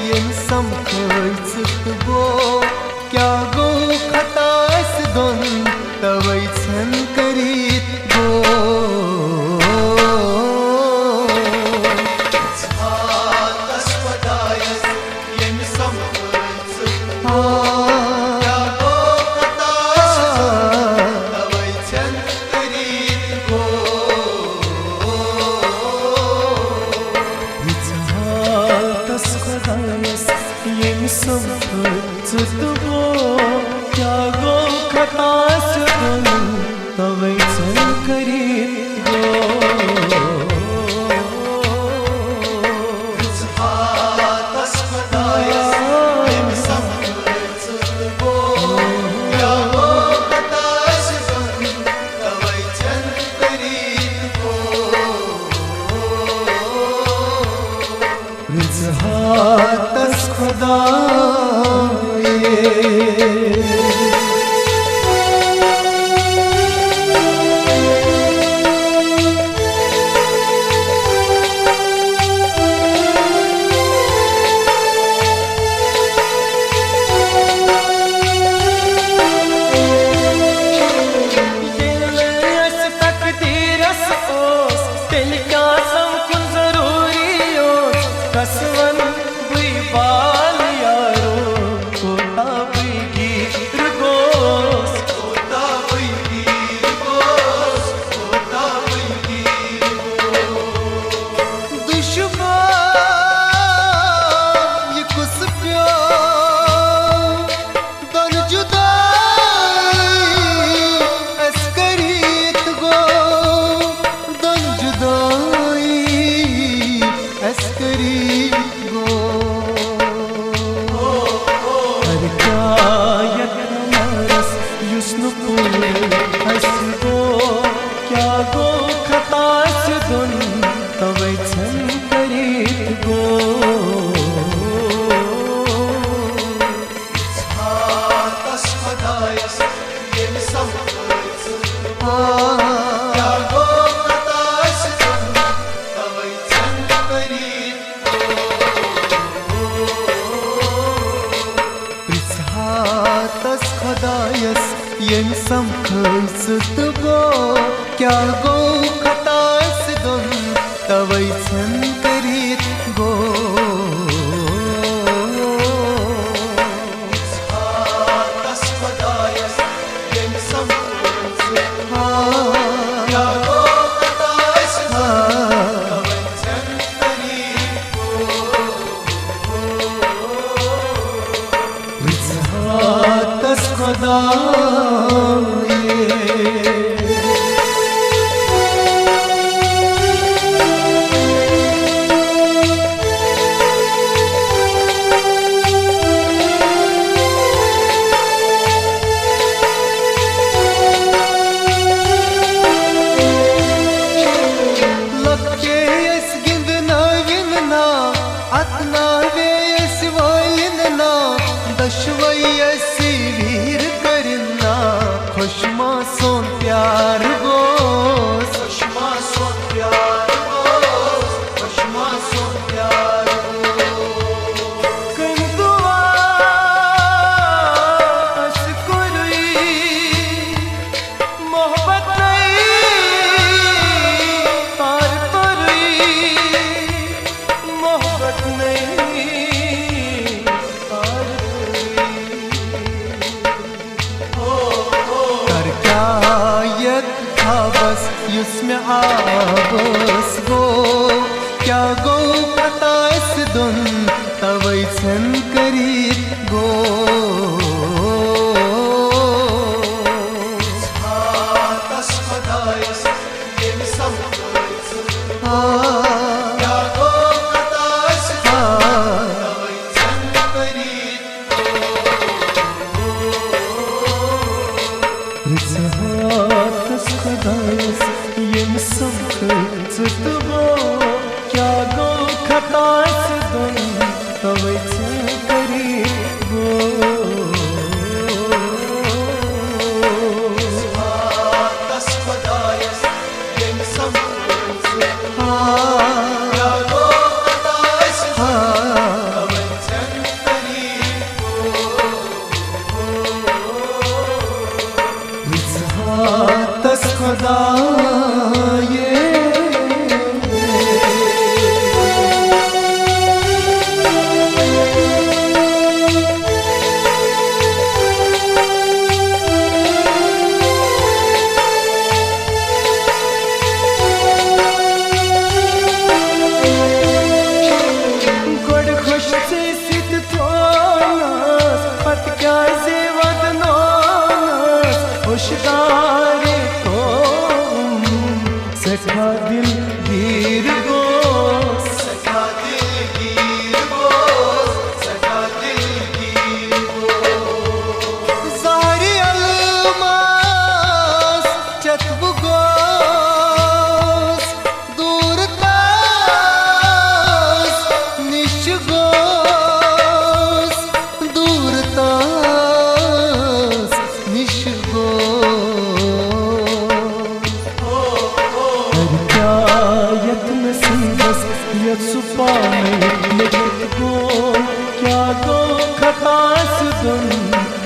yen samkhayt go kya go khatas don tavaytsan karit go Zatas khudayas yen samkhayt go kya go khatas don tavaytsan karit go Zatas khudayas yen samkhayt go kya go khatas don tavaytsan karit go Zatas khudayas yen samkhayt go kya go khatas don tavaytsan karit go Zatas khudayas Kasavan बुई बाल यारो कोता बुई गिर गोस कोता बुई गिर गोस कोता बुई गिर गोस दुश्मन ये कुछ प्यार दन जुदाई अस्करीत गो दन जुदाई अस्करी क्या गो खतास दुन तवैतसन करीत गो Zatas khudayas yen samkhayt go kya go khatas don tavaytsan karit go Zatas khudayas yen samkhayt go kya go khatas dun tavaytsan karit go Zatas khudayas yen samkhayt go kya go khatas don tavaytsan karit go Zatas khudayas दशवयसी वीर करना खुशमा सोन प्यार गोस खुशमा सोन प्यार गोस खुशमा सोन प्यार गोस कंदुआ अस्कुरुई मोहब्बत नहीं तार तरुई मोहब्बत नहीं तार बस युस्म आबस गो क्या गो खतास दुन तवैतसन करीत गो Zatas khudayas yen samkhayt go kya go khatas don tavaytsan karit Zatas khudayas yen samkhayt go kya go khatas dun tavaytsan karit ësit tonës, pat kja zevat nonës, hoşdare kom, se ka dil gir gos. Se ka dil gir gos, se ka dil gir gos. Zari almas çatbu gos, dur tas niş gos, dur tas niş gos. Hikayet nसीबस यत सुपाने लेकिन गो क्या गो खतास दुन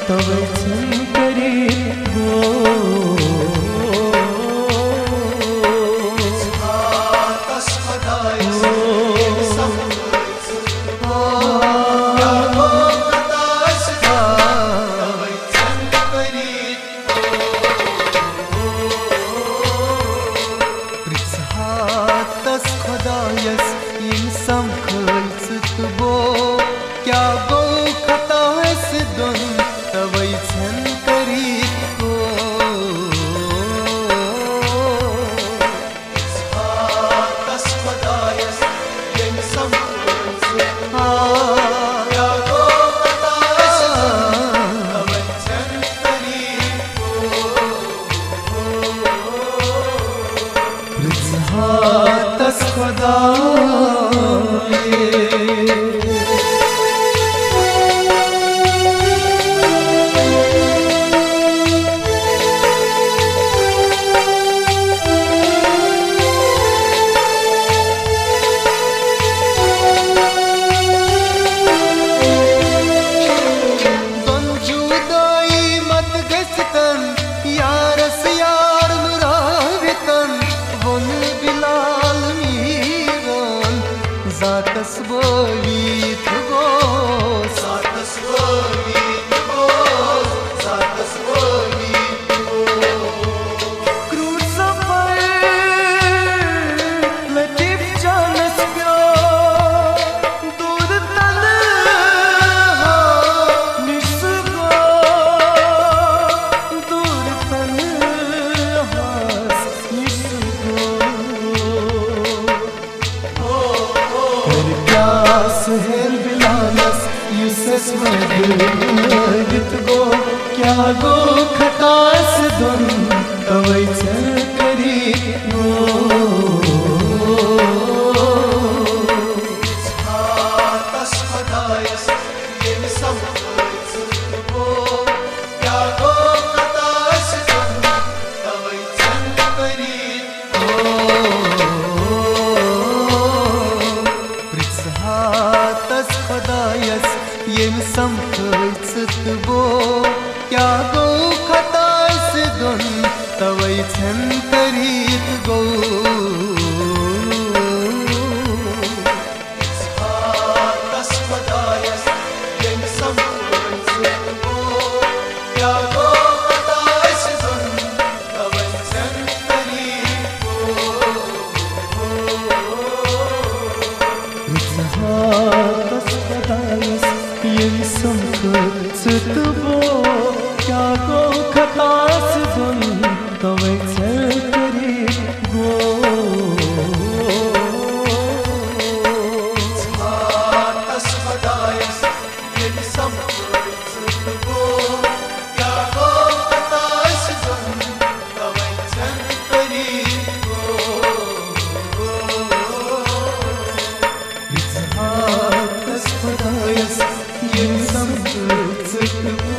तवे छन करी गो. Tas Xudayız yeni samkıtsın Ya o kataşdan tavay sen karit Pritshatas Xudayas yem samkhalsıt bo kya go khatas dun tavay sen karit go. Tas Xudayız yeni samkıtsın Ya o kataşdan tavay sen karit Pritshatas Xudayas Zatas bolit gos, Zatas bolit gos, zatas bolit cruza par latif janas pyo, dur tanha nisgo, dur tanha nisgo. Pyas her bilanas yüses magit go kya go khatas dun tavay chal kari go. Tas Xudayız yeni samkıtsın Ya o kataşdan tavay sen karit Pritshatas Xudayas yem samkhalsıt bo kya go khatas dun tavay chal karit go. Tas Xudayız yeni samkıtsın Ya o kataşdan tavay sen karit Pritshatas Xudayas yem samkhalsıt bo kya go khatas dun tavay chal karit go. Tas Xudayız yeni samkıtsın Ya o kataşdan tavay sen karit Pritshatas Xudayas yem samkhalsıt bo